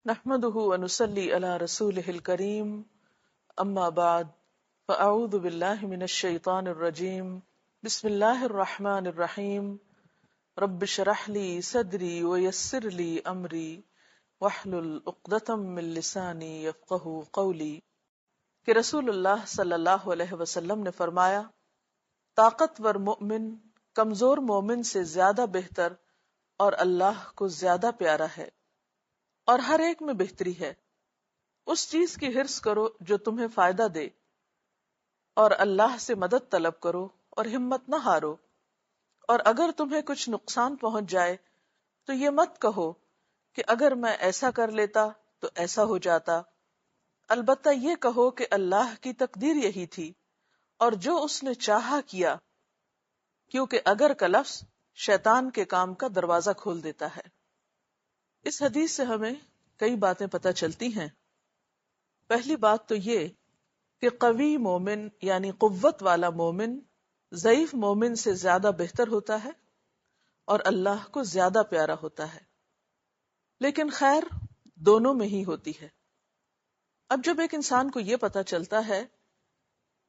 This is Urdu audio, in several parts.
نحمده ونصلي على رسوله الكريم اما بعد فاعوذ بالله من الشيطان الرجيم بسم الله الرحمن الرحيم رب اشرح لي صدري ويسر لي امري واحلل عقدة من لساني يفقهوا قولي کہ رسول اللہ صلی اللہ علیہ وسلم نے فرمایا، طاقتور مومن کمزور مومن سے زیادہ بہتر اور اللہ کو زیادہ پیارا ہے، اور ہر ایک میں بہتری ہے۔ اس چیز کی حرص کرو جو تمہیں فائدہ دے، اور اللہ سے مدد طلب کرو اور ہمت نہ ہارو، اور اگر تمہیں کچھ نقصان پہنچ جائے تو یہ مت کہو کہ اگر میں ایسا کر لیتا تو ایسا ہو جاتا، البتہ یہ کہو کہ اللہ کی تقدیر یہی تھی اور جو اس نے چاہا کیا، کیونکہ اگر کا لفظ شیطان کے کام کا دروازہ کھول دیتا ہے۔ اس حدیث سے ہمیں کئی باتیں پتہ چلتی ہیں۔ پہلی بات تو یہ کہ قوی مومن یعنی قوت والا مومن ضعیف مومن سے زیادہ بہتر ہوتا ہے اور اللہ کو زیادہ پیارا ہوتا ہے، لیکن خیر دونوں میں ہی ہوتی ہے۔ اب جب ایک انسان کو یہ پتہ چلتا ہے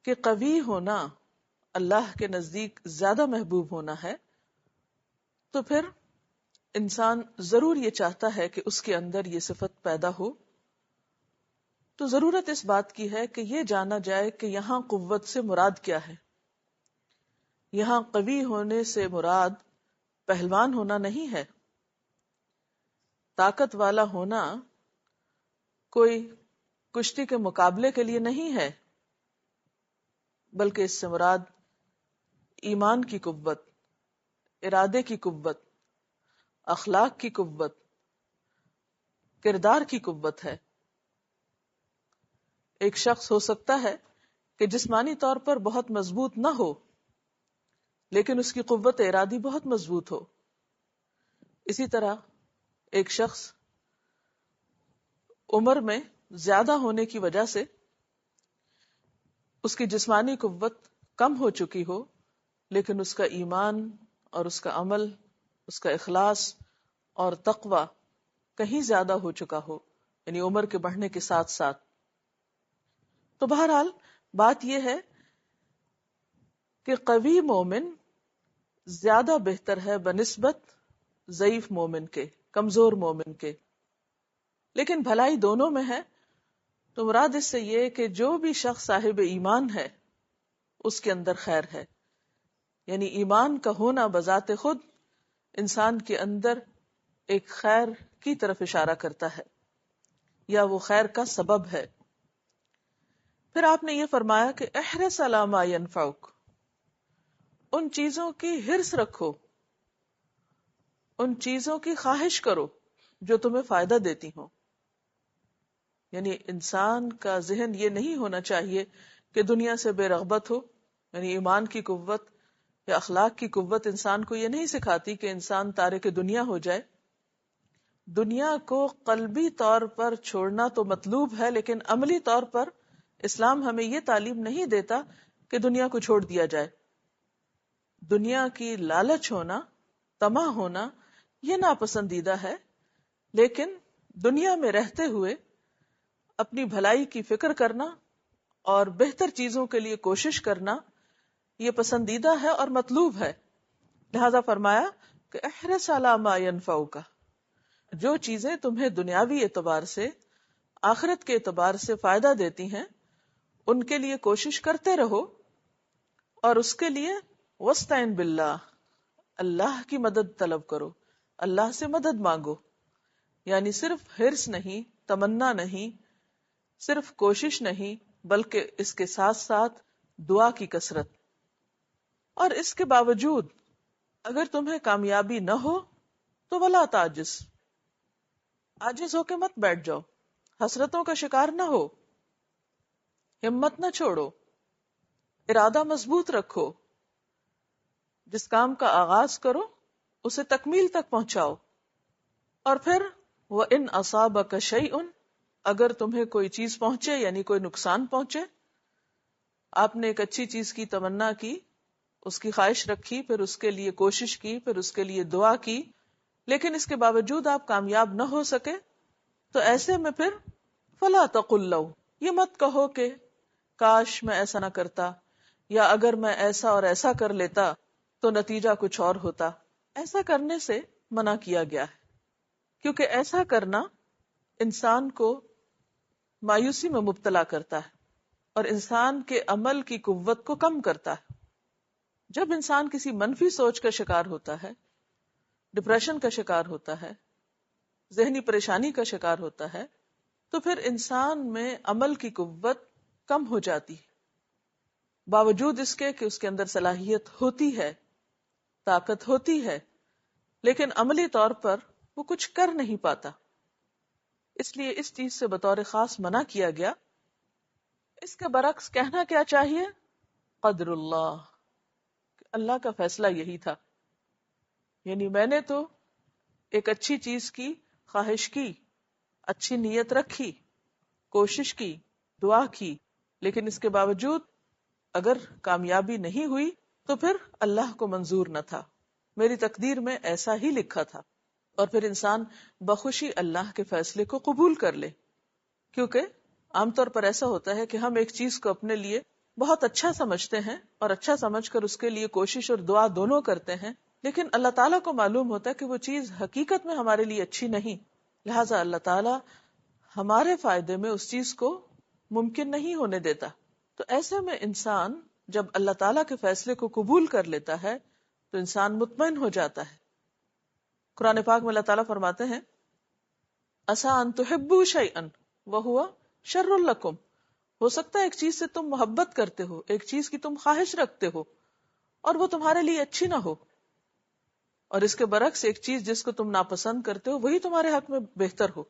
کہ قوی ہونا اللہ کے نزدیک زیادہ محبوب ہونا ہے، تو پھر انسان ضرور یہ چاہتا ہے کہ اس کے اندر یہ صفت پیدا ہو۔ تو ضرورت اس بات کی ہے کہ یہ جانا جائے کہ یہاں قوت سے مراد کیا ہے۔ یہاں قوی ہونے سے مراد پہلوان ہونا نہیں ہے۔ طاقت والا ہونا کوئی کشتی کے مقابلے کے لیے نہیں ہے، بلکہ اس سے مراد ایمان کی قوت، ارادے کی قوت، اخلاق کی قوت، کردار کی قوت ہے۔ ایک شخص ہو سکتا ہے کہ جسمانی طور پر بہت مضبوط نہ ہو، لیکن اس کی قوت ارادی بہت مضبوط ہو۔ اسی طرح ایک شخص عمر میں زیادہ ہونے کی وجہ سے اس کی جسمانی قوت کم ہو چکی ہو، لیکن اس کا ایمان اور اس کا عمل، اس کا اخلاص اور تقوی کہیں زیادہ ہو چکا ہو، یعنی عمر کے بڑھنے کے ساتھ ساتھ۔ تو بہرحال بات یہ ہے کہ قوی مومن زیادہ بہتر ہے بنسبت ضعیف مومن کے، کمزور مومن کے، لیکن بھلائی دونوں میں ہے۔ تو مراد اس سے یہ کہ جو بھی شخص صاحب ایمان ہے اس کے اندر خیر ہے، یعنی ایمان کا ہونا بذات خود انسان کے اندر ایک خیر کی طرف اشارہ کرتا ہے، یا وہ خیر کا سبب ہے۔ پھر آپ نے یہ فرمایا کہ احرص علی ما ینفعک، ان چیزوں کی حرص رکھو، ان چیزوں کی خواہش کرو جو تمہیں فائدہ دیتی ہوں۔ یعنی انسان کا ذہن یہ نہیں ہونا چاہیے کہ دنیا سے بے رغبت ہو، یعنی ایمان کی قوت یا اخلاق کی قوت انسان کو یہ نہیں سکھاتی کہ انسان تارک دنیا ہو جائے۔ دنیا کو قلبی طور پر چھوڑنا تو مطلوب ہے، لیکن عملی طور پر اسلام ہمیں یہ تعلیم نہیں دیتا کہ دنیا کو چھوڑ دیا جائے۔ دنیا کی لالچ ہونا، طمع ہونا یہ ناپسندیدہ ہے، لیکن دنیا میں رہتے ہوئے اپنی بھلائی کی فکر کرنا اور بہتر چیزوں کے لیے کوشش کرنا یہ پسندیدہ ہے اور مطلوب ہے۔ لہذا فرمایا کہ احرص علی ما ینفعک، جو چیزیں تمہیں دنیاوی اعتبار سے، آخرت کے اعتبار سے فائدہ دیتی ہیں ان کے لیے کوشش کرتے رہو، اور اس کے لیے واستعن باللہ، اللہ کی مدد طلب کرو، اللہ سے مدد مانگو۔ یعنی صرف حرص نہیں، تمنا نہیں، صرف کوشش نہیں، بلکہ اس کے ساتھ ساتھ دعا کی کثرت۔ اور اس کے باوجود اگر تمہیں کامیابی نہ ہو تو ولا تعجز، عاجز ہو کے مت بیٹھ جاؤ، حسرتوں کا شکار نہ ہو، ہمت نہ چھوڑو، ارادہ مضبوط رکھو، جس کام کا آغاز کرو اسے تکمیل تک پہنچاؤ۔ اور پھر وَإِنْ أَصَابَكَ شَيْءٌ، اگر تمہیں کوئی چیز پہنچے یعنی کوئی نقصان پہنچے، آپ نے ایک اچھی چیز کی تمنا کی، اس کی خواہش رکھی، پھر اس کے لیے کوشش کی، پھر اس کے لیے دعا کی، لیکن اس کے باوجود آپ کامیاب نہ ہو سکے، تو ایسے میں پھر فلا تقل لو، یہ مت کہو کہ کاش میں ایسا نہ کرتا، یا اگر میں ایسا اور ایسا کر لیتا تو نتیجہ کچھ اور ہوتا. ایسا کرنے سے منع کیا گیا ہے، کیونکہ ایسا کرنا انسان کو مایوسی میں مبتلا کرتا ہے اور انسان کے عمل کی قوت کو کم کرتا ہے. جب انسان کسی منفی سوچ کا شکار ہوتا ہے، ڈپریشن کا شکار ہوتا ہے، ذہنی پریشانی کا شکار ہوتا ہے، تو پھر انسان میں عمل کی قوت کم ہو جاتی ہے، باوجود اس کے کہ اس کے اندر صلاحیت ہوتی ہے، طاقت ہوتی ہے، لیکن عملی طور پر وہ کچھ کر نہیں پاتا. اس لیے اس چیز سے بطور خاص منع کیا گیا. اس کے برعکس کہنا کیا چاہیے؟ قدر اللہ، اللہ کا فیصلہ یہی تھا. یعنی میں نے تو ایک اچھی چیز کی خواہش کی، اچھی نیت رکھی، کوشش کی، دعا کی، لیکن اس کے باوجود اگر کامیابی نہیں ہوئی تو پھر اللہ کو منظور نہ تھا، میری تقدیر میں ایسا ہی لکھا تھا. اور پھر انسان بخوشی اللہ کے فیصلے کو قبول کر لے. کیونکہ عام طور پر ایسا ہوتا ہے کہ ہم ایک چیز کو اپنے لیے بہت اچھا سمجھتے ہیں اور اچھا سمجھ کر اس کے لیے کوشش اور دعا دونوں کرتے ہیں، لیکن اللہ تعالیٰ کو معلوم ہوتا ہے کہ وہ چیز حقیقت میں ہمارے لیے اچھی نہیں، لہٰذا اللہ تعالیٰ ہمارے فائدے میں اس چیز کو ممکن نہیں ہونے دیتا. تو ایسے میں انسان جب اللہ تعالیٰ کے فیصلے کو قبول کر لیتا ہے تو انسان مطمئن ہو جاتا ہے. قرآن پاک میں اللہ تعالیٰ فرماتے ہیں عَسَىٰ أَن تُحِبُّوا شَيْئًا وَهُوَ شَرٌّ لَكُمْ، ہو سکتا ہے ایک چیز سے تم محبت کرتے ہو، ایک چیز کی تم خواہش رکھتے ہو اور وہ تمہارے لیے اچھی نہ ہو، اور اس کے برعکس ایک چیز جس کو تم ناپسند کرتے ہو وہی تمہارے حق میں بہتر ہو.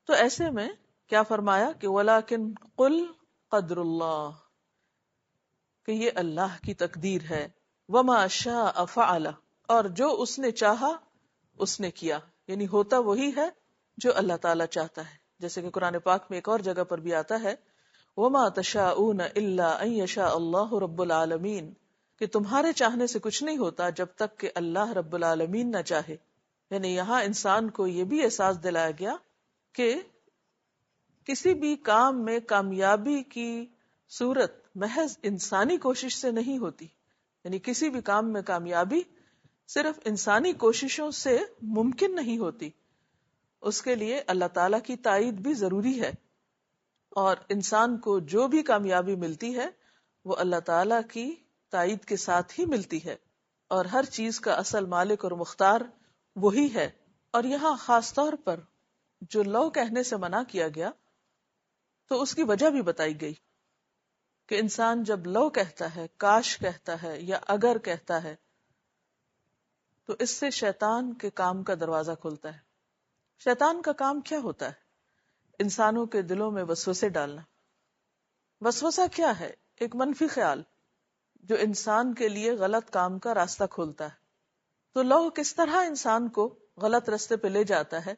تو ایسے میں کیا فرمایا کہ وَلَكِنْ قُلْ قَدْرُ اللَّهِ، کہ یہ اللہ کی تقدیر ہے. وَمَا شَاءَ فَعَلَ، اور جو اس نے چاہا اس نے کیا. یعنی ہوتا وہی ہے جو اللہ تعالیٰ چاہتا ہے. جیسے کہ قرآن پاک میں ایک اور جگہ پر بھی آتا ہے وَمَا تَشَاءُونَ إِلَّا أَن يَشَاءَ اللَّهُ رَبُّ الْعَالَمِينَ، کہ تمہارے چاہنے سے کچھ نہیں ہوتا جب تک کہ اللہ رب العالمین نہ چاہے. یعنی یہاں انسان کو یہ بھی احساس دلایا گیا کہ کسی بھی کام میں کامیابی کی صورت محض انسانی کوشش سے نہیں ہوتی. یعنی کسی بھی کام میں کامیابی صرف انسانی کوششوں سے ممکن نہیں ہوتی، اس کے لیے اللہ تعالیٰ کی تائید بھی ضروری ہے. اور انسان کو جو بھی کامیابی ملتی ہے وہ اللہ تعالیٰ کی تائید کے ساتھ ہی ملتی ہے، اور ہر چیز کا اصل مالک اور مختار وہی ہے. اور یہاں خاص طور پر جو لو کہنے سے منع کیا گیا تو اس کی وجہ بھی بتائی گئی کہ انسان جب لو کہتا ہے، کاش کہتا ہے یا اگر کہتا ہے تو اس سے شیطان کے کام کا دروازہ کھلتا ہے. شیطان کا کام کیا ہوتا ہے؟ انسانوں کے دلوں میں وسوسے ڈالنا. وسوسہ کیا ہے؟ ایک منفی خیال جو انسان کے لیے غلط کام کا راستہ کھولتا ہے. تو لو کس طرح انسان کو غلط راستے پہ لے جاتا ہے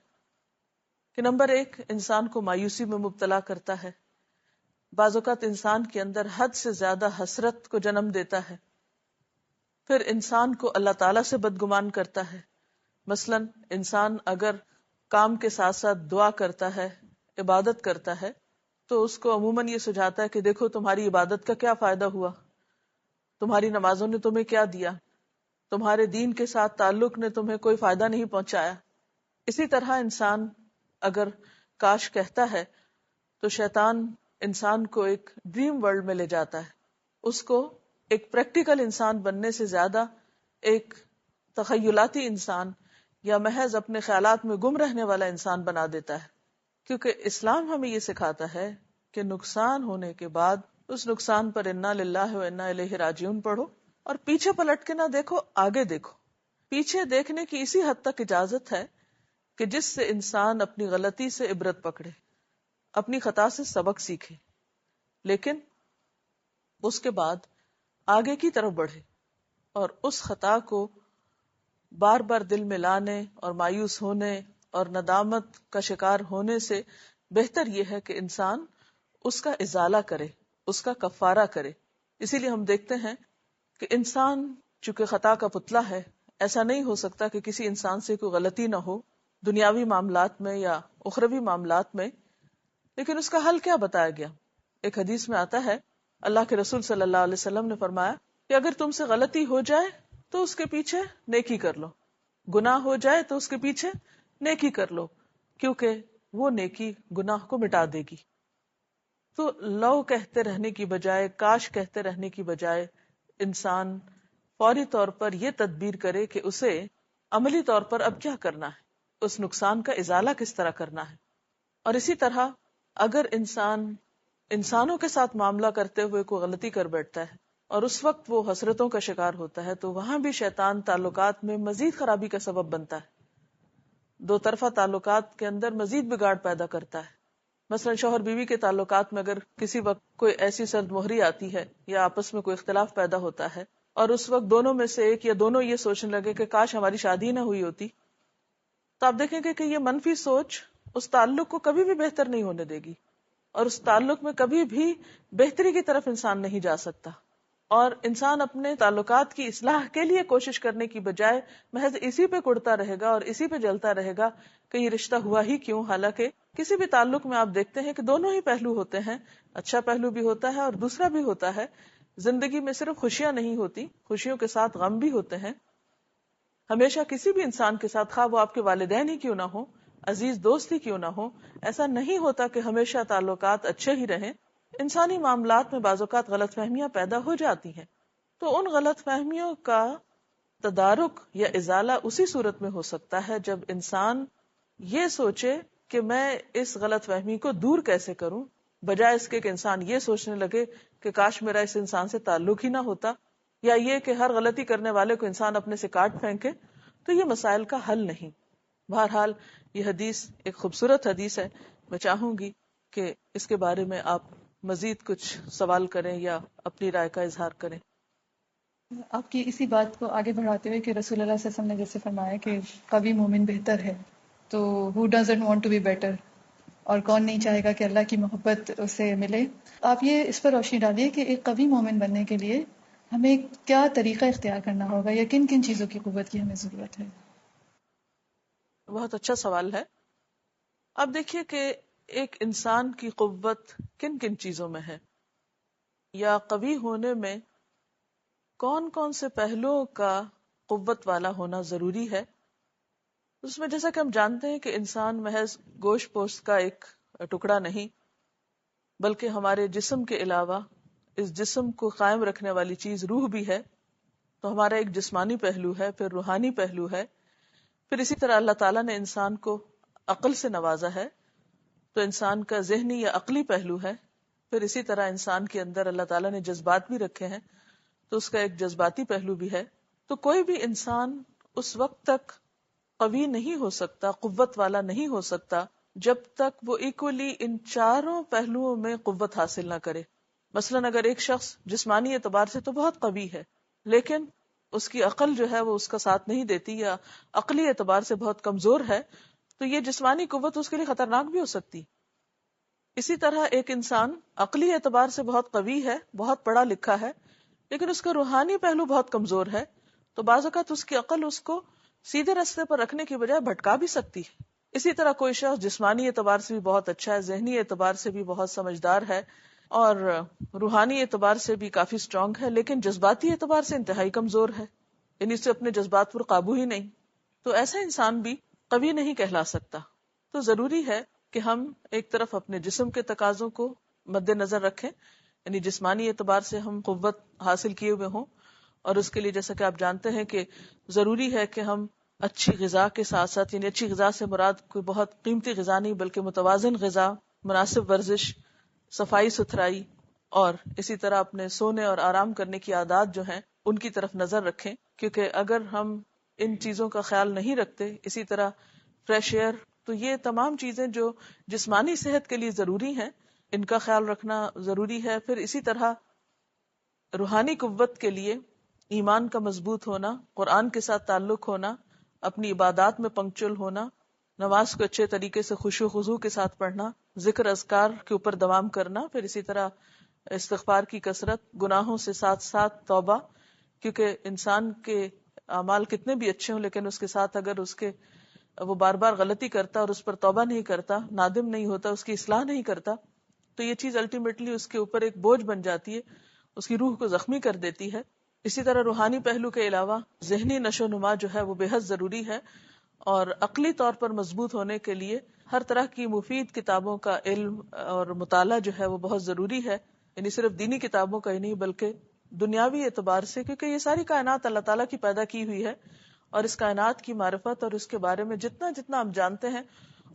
کہ نمبر ایک، انسان کو مایوسی میں مبتلا کرتا ہے. بعض اوقات انسان کے اندر حد سے زیادہ حسرت کو جنم دیتا ہے. پھر انسان کو اللہ تعالیٰ سے بدگمان کرتا ہے. مثلا انسان اگر کام کے ساتھ ساتھ دعا کرتا ہے، عبادت کرتا ہے، تو اس کو عموماً یہ سجھاتا ہے کہ دیکھو تمہاری عبادت کا کیا فائدہ ہوا، تمہاری نمازوں نے تمہیں کیا دیا، تمہارے دین کے ساتھ تعلق نے تمہیں کوئی فائدہ نہیں پہنچایا. اسی طرح انسان اگر کاش کہتا ہے تو شیطان انسان کو ایک ڈریم ورلڈ میں لے جاتا ہے، اس کو ایک پریکٹیکل انسان بننے سے زیادہ ایک تخیلاتی انسان یا محض اپنے خیالات میں گم رہنے والا انسان بنا دیتا ہے. کیونکہ اسلام ہمیں یہ سکھاتا ہے کہ نقصان ہونے کے بعد اس نقصان پر انا للہ و انا الیہ راجعون پڑھو اور پیچھے پلٹ کے نہ دیکھو، آگے دیکھو. پیچھے دیکھنے کی اسی حد تک اجازت ہے کہ جس سے انسان اپنی غلطی سے عبرت پکڑے، اپنی خطا سے سبق سیکھے، لیکن اس کے بعد آگے کی طرف بڑھے. اور اس خطا کو بار بار دل میں لانے اور مایوس ہونے اور ندامت کا شکار ہونے سے بہتر یہ ہے کہ انسان اس کا ازالہ کرے، اس کا کفارہ کرے. اسی لیے ہم دیکھتے ہیں کہ انسان چونکہ خطا کا پتلا ہے، ایسا نہیں ہو سکتا کہ کسی انسان سے کوئی غلطی نہ ہو دنیاوی معاملات میں یا اخروی معاملات میں. لیکن اس کا حل کیا بتایا گیا؟ ایک حدیث میں آتا ہے اللہ کے رسول صلی اللہ علیہ وسلم نے فرمایا کہ اگر تم سے غلطی ہو جائے تو اس کے پیچھے نیکی کر لو، گناہ ہو جائے تو اس کے پیچھے نیکی کر لو، کیونکہ وہ نیکی گناہ کو مٹا دے گی. تو لو کہتے رہنے کی بجائے، کاش کہتے رہنے کی بجائے انسان فوری طور پر یہ تدبیر کرے کہ اسے عملی طور پر اب کیا کرنا ہے، اس نقصان کا ازالہ کس طرح کرنا ہے. اور اسی طرح اگر انسان انسانوں کے ساتھ معاملہ کرتے ہوئے کوئی غلطی کر بیٹھتا ہے اور اس وقت وہ حسرتوں کا شکار ہوتا ہے تو وہاں بھی شیطان تعلقات میں مزید خرابی کا سبب بنتا ہے، دو طرفہ تعلقات کے اندر مزید بگاڑ پیدا کرتا ہے. مثلا شوہر بیوی کے تعلقات میں اگر کسی وقت کوئی ایسی سرد مہری آتی ہے یا آپس میں کوئی اختلاف پیدا ہوتا ہے اور اس وقت دونوں میں سے ایک یا دونوں یہ سوچنے لگے کہ کاش ہماری شادی نہ ہوئی ہوتی، تو آپ دیکھیں گے کہ یہ منفی سوچ اس تعلق کو کبھی بھی بہتر نہیں ہونے دے گی اور اس تعلق میں کبھی بھی بہتری کی طرف انسان نہیں جا سکتا. اور انسان اپنے تعلقات کی اصلاح کے لیے کوشش کرنے کی بجائے محض اسی پہ کڑتا رہے گا اور اسی پہ جلتا رہے گا کہ یہ رشتہ ہوا ہی کیوں. حالانکہ کسی بھی تعلق میں آپ دیکھتے ہیں کہ دونوں ہی پہلو ہوتے ہیں، اچھا پہلو بھی ہوتا ہے اور دوسرا بھی ہوتا ہے. زندگی میں صرف خوشیاں نہیں ہوتی، خوشیوں کے ساتھ غم بھی ہوتے ہیں. ہمیشہ کسی بھی انسان کے ساتھ، خواہ وہ آپ کے والدین ہی کیوں نہ ہو، عزیز دوست ہی کیوں نہ ہو، ایسا نہیں ہوتا کہ ہمیشہ تعلقات اچھے ہی رہیں. انسانی معاملات میں بعض اوقات غلط فہمیاں پیدا ہو جاتی ہیں، تو ان غلط فہمیوں کا تدارک یا ازالہ اسی صورت میں ہو سکتا ہے جب انسان یہ سوچے کہ میں اس غلط فہمی کو دور کیسے کروں، بجائے اس کے کہ انسان یہ سوچنے لگے کہ کاش میرا اس انسان سے تعلق ہی نہ ہوتا، یا یہ کہ ہر غلطی کرنے والے کو انسان اپنے سے کاٹ پھینکے. تو یہ مسائل کا حل نہیں. بہرحال یہ حدیث ایک خوبصورت حدیث ہے. میں چاہوں گی کہ اس کے بارے میں آپ مزید کچھ سوال کریں یا اپنی رائے کا اظہار کریں. آپ کی اسی بات کو آگے بڑھاتے ہوئے کہ رسول اللہ صلی اللہ علیہ وسلم نے جیسے فرمایا کہ قوی مومن بہتر ہے، تو who doesn't want to be better، اور کون نہیں چاہے گا کہ اللہ کی محبت اسے ملے. آپ یہ اس پر روشنی ڈالیے کہ ایک قوی مومن بننے کے لیے ہمیں کیا طریقہ اختیار کرنا ہوگا یا کن کن چیزوں کی قوت کی ہمیں ضرورت ہے؟ بہت اچھا سوال ہے. اب دیکھیے کہ ایک انسان کی قوت کن کن چیزوں میں ہے، یا قوی ہونے میں کون کون سے پہلوؤں کا قوت والا ہونا ضروری ہے. اس میں جیسا کہ ہم جانتے ہیں کہ انسان محض گوشت پوست کا ایک ٹکڑا نہیں، بلکہ ہمارے جسم کے علاوہ اس جسم کو قائم رکھنے والی چیز روح بھی ہے. تو ہمارا ایک جسمانی پہلو ہے، پھر روحانی پہلو ہے، پھر اسی طرح اللہ تعالیٰ نے انسان کو عقل سے نوازا ہے، تو انسان کا ذہنی یا عقلی پہلو ہے. پھر اسی طرح انسان کے اندر اللہ تعالیٰ نے جذبات بھی رکھے ہیں، تو اس کا ایک جذباتی پہلو بھی ہے. تو کوئی بھی انسان اس وقت تک قوی نہیں ہو سکتا، قوت والا نہیں ہو سکتا، جب تک وہ ایکولی ان چاروں پہلوؤں میں قوت حاصل نہ کرے. مثلاً اگر ایک شخص جسمانی اعتبار سے تو بہت قوی ہے، لیکن اس کی عقل جو ہے وہ اس کا ساتھ نہیں دیتی، یا عقلی اعتبار سے بہت کمزور ہے، تو یہ جسمانی قوت اس کے لیے خطرناک بھی ہو سکتی. اسی طرح ایک انسان عقلی اعتبار سے بہت قوی ہے، بہت پڑھا لکھا ہے، لیکن اس کا روحانی پہلو بہت کمزور ہے، تو بعض اوقات اس کی عقل اس کو سیدھے راستے پر رکھنے کی بجائے بھٹکا بھی سکتی ہے. اسی طرح کوئی شخص جسمانی اعتبار سے بھی بہت اچھا ہے، ذہنی اعتبار سے بھی بہت سمجھدار ہے اور روحانی اعتبار سے بھی کافی سٹرونگ ہے، لیکن جذباتی اعتبار سے انتہائی کمزور ہے، یعنی اسے اپنے جذبات پر قابو ہی نہیں. تو ایسا انسان بھی قوی نہیں کہلا سکتا. تو ضروری ہے کہ ہم ایک طرف اپنے جسم کے تقاضوں کو مد نظر رکھیں، یعنی جسمانی اعتبار سے ہم قوت حاصل کیے ہوئے ہوں، اور اس کے لیے جیسا کہ آپ جانتے ہیں کہ ضروری ہے کہ ہم اچھی غذا کے ساتھ ساتھ، یعنی اچھی غذا سے مراد کوئی بہت قیمتی غذا نہیں بلکہ متوازن غذا، مناسب ورزش، صفائی ستھرائی، اور اسی طرح اپنے سونے اور آرام کرنے کی عادات جو ہیں ان کی طرف نظر رکھیں. کیونکہ اگر ہم ان چیزوں کا خیال نہیں رکھتے، اسی طرح فریش ایئر، تو یہ تمام چیزیں جو جسمانی صحت کے لیے ضروری ہیں ان کا خیال رکھنا ضروری ہے. پھر اسی طرح روحانی قوت کے لیے ایمان کا مضبوط ہونا، قرآن کے ساتھ تعلق ہونا، اپنی عبادات میں پنکچول ہونا، نماز کو اچھے طریقے سے خشوع و خضوع کے ساتھ پڑھنا، ذکر اذکار کے اوپر دوام کرنا، پھر اسی طرح استغفار کی کثرت، گناہوں سے ساتھ ساتھ توبہ، کیونکہ انسان کے اعمال کتنے بھی اچھے ہوں لیکن اس کے ساتھ اگر اس کے وہ بار بار غلطی کرتا اور اس پر توبہ نہیں کرتا، نادم نہیں ہوتا، اس کی اصلاح نہیں کرتا، تو یہ چیز الٹیمیٹلی اس کے اوپر ایک بوجھ بن جاتی ہے، اس کی روح کو زخمی کر دیتی ہے. اسی طرح روحانی پہلو کے علاوہ ذہنی نشو و نما جو ہے وہ بے حد ضروری ہے، اور عقلی طور پر مضبوط ہونے کے لیے ہر طرح کی مفید کتابوں کا علم اور مطالعہ جو ہے وہ بہت ضروری ہے. یعنی صرف دینی کتابوں کا ہی نہیں بلکہ دنیاوی اعتبار سے، کیونکہ یہ ساری کائنات اللہ تعالیٰ کی پیدا کی ہوئی ہے، اور اس کائنات کی معرفت اور اس کے بارے میں جتنا جتنا ہم جانتے ہیں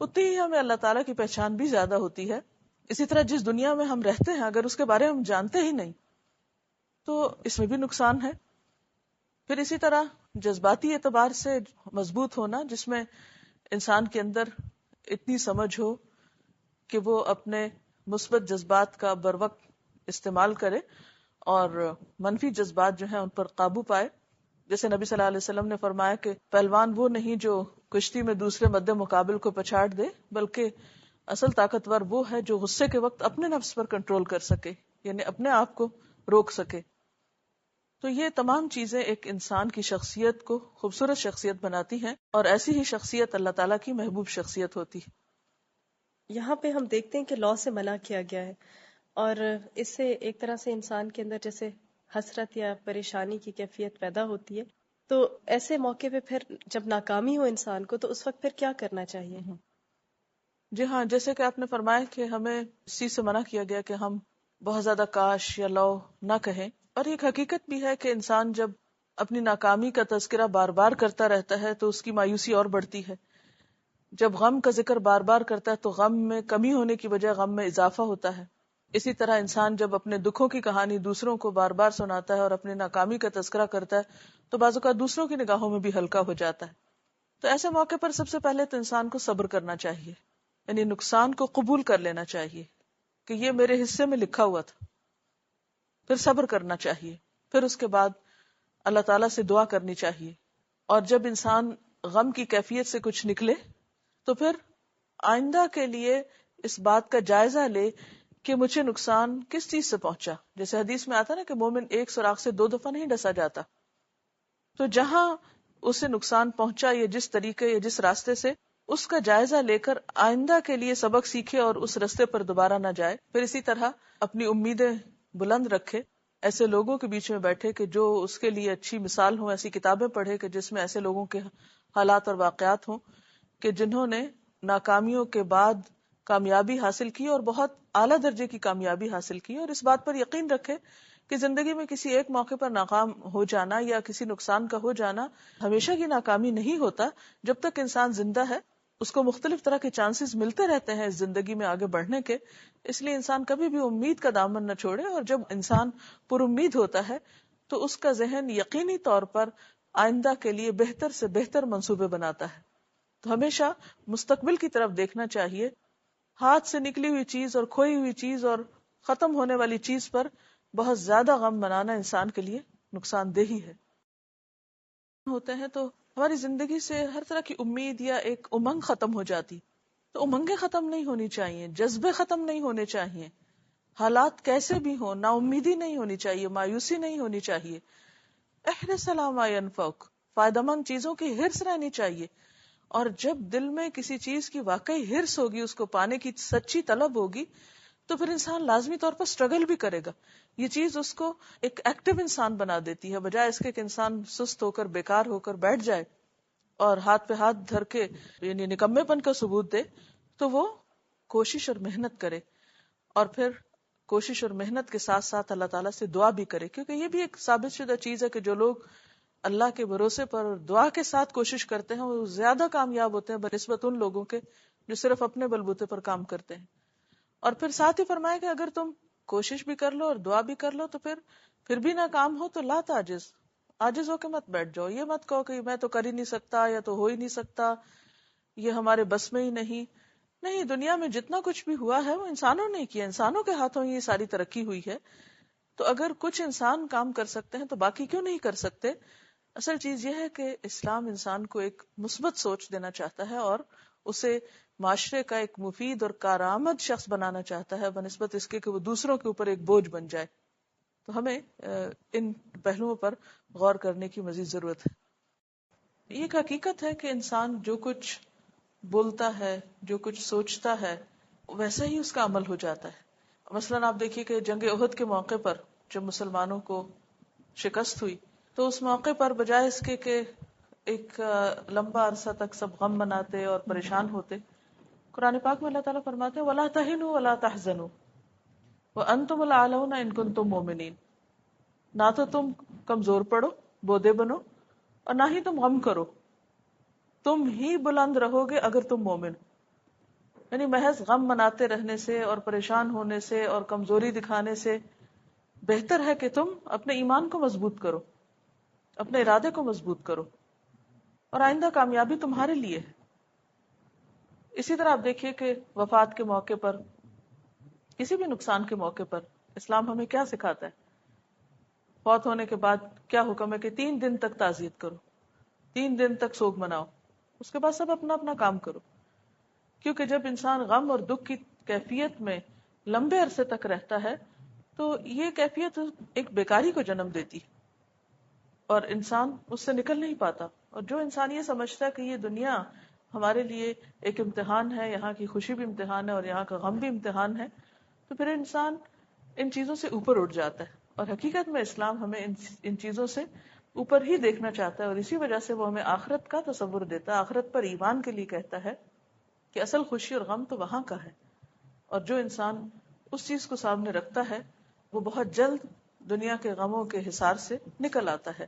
اتنی ہی ہمیں اللہ تعالیٰ کی پہچان بھی زیادہ ہوتی ہے. اسی طرح جس دنیا میں ہم رہتے ہیں اگر اس کے بارے میں ہم جانتے ہی نہیں تو اس میں بھی نقصان ہے. پھر اسی طرح جذباتی اعتبار سے مضبوط ہونا، جس میں انسان کے اندر اتنی سمجھ ہو کہ وہ اپنے مثبت جذبات کا بروقت استعمال کرے اور منفی جذبات جو ہیں ان پر قابو پائے. جیسے نبی صلی اللہ علیہ وسلم نے فرمایا کہ پہلوان وہ نہیں جو کشتی میں دوسرے مد مقابل کو پچھاڑ دے، بلکہ اصل طاقتور وہ ہے جو غصے کے وقت اپنے نفس پر کنٹرول کر سکے، یعنی اپنے آپ کو روک سکے. تو یہ تمام چیزیں ایک انسان کی شخصیت کو خوبصورت شخصیت بناتی ہیں، اور ایسی ہی شخصیت اللہ تعالیٰ کی محبوب شخصیت ہوتی ہے. یہاں پہ ہم دیکھتے ہیں کہ لاء سے منع کیا گیا ہے، اور اس سے ایک طرح سے انسان کے اندر جیسے حسرت یا پریشانی کی کیفیت پیدا ہوتی ہے. تو ایسے موقع پہ پھر جب ناکامی ہو انسان کو تو اس وقت پھر کیا کرنا چاہیے؟ جی ہاں، جیسے کہ آپ نے فرمایا کہ ہمیں اس چیز سے منع کیا گیا کہ ہم بہت زیادہ کاش یا لو نہ کہیں، اور ایک حقیقت بھی ہے کہ انسان جب اپنی ناکامی کا تذکرہ بار بار کرتا رہتا ہے تو اس کی مایوسی اور بڑھتی ہے. جب غم کا ذکر بار بار کرتا ہے تو غم میں کمی ہونے کی بجائے غم میں اضافہ ہوتا ہے. اسی طرح انسان جب اپنے دکھوں کی کہانی دوسروں کو بار بار سناتا ہے اور اپنی ناکامی کا تذکرہ کرتا ہے تو بعض اوقات دوسروں کی نگاہوں میں بھی ہلکا ہو جاتا ہے. تو ایسے موقع پر سب سے پہلے تو انسان کو صبر کرنا چاہیے، یعنی نقصان کو قبول کر لینا چاہیے کہ یہ میرے حصے میں لکھا ہوا تھا. پھر صبر کرنا چاہیے، پھر اس کے بعد اللہ تعالیٰ سے دعا کرنی چاہیے. اور جب انسان غم کی کیفیت سے کچھ نکلے تو پھر آئندہ کے لیے اس بات کا جائزہ لے کہ مجھے نقصان کس چیز سے پہنچا. جیسے حدیث میں آتا نا کہ مومن ایک سوراخ سے 2 دفعہ نہیں ڈسا جاتا. تو جہاں اسے نقصان پہنچا یا جس طریقے یا جس راستے سے، اس کا جائزہ لے کر آئندہ کے لیے سبق سیکھے اور اس راستے پر دوبارہ نہ جائے. پھر اسی طرح اپنی امیدیں بلند رکھے، ایسے لوگوں کے بیچ میں بیٹھے کہ جو اس کے لیے اچھی مثال ہوں، ایسی کتابیں پڑھے کہ جس میں ایسے لوگوں کے حالات اور واقعات ہوں کہ جنہوں نے ناکامیوں کے بعد کامیابی حاصل کی اور بہت اعلیٰ درجے کی کامیابی حاصل کی. اور اس بات پر یقین رکھے کہ زندگی میں کسی ایک موقع پر ناکام ہو جانا یا کسی نقصان کا ہو جانا ہمیشہ کی ناکامی نہیں ہوتا. جب تک انسان زندہ ہے اس کو مختلف طرح کے چانسز ملتے رہتے ہیں اس زندگی میں آگے بڑھنے کے. اس لیے انسان کبھی بھی امید کا دامن نہ چھوڑے، اور جب انسان پر امید ہوتا ہے تو اس کا ذہن یقینی طور پر آئندہ کے لیے بہتر سے بہتر منصوبے بناتا ہے. تو ہمیشہ مستقبل کی طرف دیکھنا چاہیے. ہاتھ سے نکلی ہوئی چیز اور کھوئی ہوئی چیز اور ختم ہونے والی چیز پر بہت زیادہ غم منانا انسان کے لیے نقصان دہ ہی ہے. ہوتے ہیں تو ہماری زندگی سے ہر طرح کی امید یا ایک امنگ ختم ہو جاتی. تو امنگیں ختم نہیں ہونی چاہیے، جذبے ختم نہیں ہونے چاہیے، حالات کیسے بھی ہوں نا امیدی نہیں ہونی چاہیے، مایوسی نہیں ہونی چاہیے. احرص علی ما ینفعک، فائدہ مند چیزوں کی حرص رہنی چاہیے. اور جب دل میں کسی چیز کی واقعی حرص ہوگی، اس کو پانے کی سچی طلب ہوگی، تو پھر انسان لازمی طور پر سٹرگل بھی کرے گا. یہ چیز اس کو ایک ایکٹیو انسان بنا دیتی ہے، بجائے اس کے کہ انسان سست ہو کر بیکار ہو کر بیٹھ جائے اور ہاتھ پہ ہاتھ دھر کے یعنی نکمے پن کا ثبوت دے. تو وہ کوشش اور محنت کرے، اور پھر کوشش اور محنت کے ساتھ ساتھ اللہ تعالیٰ سے دعا بھی کرے. کیونکہ یہ بھی ایک ثابت شدہ چیز ہے کہ جو لوگ اللہ کے بھروسے پر دعا کے ساتھ کوشش کرتے ہیں وہ زیادہ کامیاب ہوتے ہیں بنسبت ان لوگوں کے جو صرف اپنے بلبوتے پر کام کرتے ہیں. اور پھر ساتھ ہی فرمایا کہ اگر تم کوشش بھی کر لو اور دعا بھی کر لو تو پھر بھی ناکام ہو تو لا تعجز، عاجز ہو کے مت بیٹھ جاؤ. یہ مت کہو کہ میں تو کر ہی نہیں سکتا یا تو ہو ہی نہیں سکتا، یہ ہمارے بس میں ہی نہیں. نہیں، دنیا میں جتنا کچھ بھی ہوا ہے وہ انسانوں نے کیا، انسانوں کے ہاتھوں یہ ساری ترقی ہوئی ہے. تو اگر کچھ انسان کام کر سکتے ہیں تو باقی کیوں نہیں کر سکتے. اصل چیز یہ ہے کہ اسلام انسان کو ایک مثبت سوچ دینا چاہتا ہے اور اسے معاشرے کا ایک مفید اور کارآمد شخص بنانا چاہتا ہے بنسبت اس کے کہ وہ دوسروں کے اوپر ایک بوجھ بن جائے. تو ہمیں ان پہلوؤں پر غور کرنے کی مزید ضرورت ہے. یہ ایک حقیقت ہے کہ انسان جو کچھ بولتا ہے، جو کچھ سوچتا ہے، ویسا ہی اس کا عمل ہو جاتا ہے. مثلاً آپ دیکھیے کہ جنگ احد کے موقع پر جب مسلمانوں کو شکست ہوئی تو اس موقع پر بجائے اس کے کہ ایک لمبا عرصہ تک سب غم مناتے اور پریشان ہوتے، قرآن پاک میں اللہ تعالیٰ فرماتے ہیں وَلَا تَهِنُوا وَلَا تَحْزَنُوا وَأَنْتُمُ الْأَعْلَوْنَ إِن كُنتُم مُؤْمِنِينَ. نہ تو تم کمزور پڑو، بودے بنو، اور نہ ہی تم غم کرو، تم ہی بلند رہو گے اگر تم مومن. یعنی محض غم مناتے رہنے سے اور پریشان ہونے سے اور کمزوری دکھانے سے بہتر ہے کہ تم اپنے ایمان کو مضبوط کرو، اپنے ارادے کو مضبوط کرو، اور آئندہ کامیابی تمہارے لیے ہے. اسی طرح آپ دیکھیے کہ وفات کے موقع پر، کسی بھی نقصان کے موقع پر اسلام ہمیں کیا سکھاتا ہے؟ فوت ہونے کے بعد کیا حکم ہے کہ 3 دن تک تعزیت کرو، 3 دن تک سوگ مناؤ، اس کے بعد سب اپنا اپنا کام کرو. کیونکہ جب انسان غم اور دکھ کی کیفیت میں لمبے عرصے تک رہتا ہے تو یہ کیفیت ایک بیکاری کو جنم دیتی اور انسان اس سے نکل نہیں پاتا. اور جو انسان یہ سمجھتا ہے کہ یہ دنیا ہمارے لیے ایک امتحان ہے، یہاں کی خوشی بھی امتحان ہے اور یہاں کا غم بھی امتحان ہے، تو پھر انسان ان چیزوں سے اوپر اٹھ جاتا ہے. اور حقیقت میں اسلام ہمیں ان چیزوں سے اوپر ہی دیکھنا چاہتا ہے، اور اسی وجہ سے وہ ہمیں آخرت کا تصور دیتا ہے، آخرت پر ایمان کے لیے کہتا ہے کہ اصل خوشی اور غم تو وہاں کا ہے. اور جو انسان اس چیز کو سامنے رکھتا ہے وہ بہت جلد دنیا کے غموں کے حصار سے نکل آتا ہے.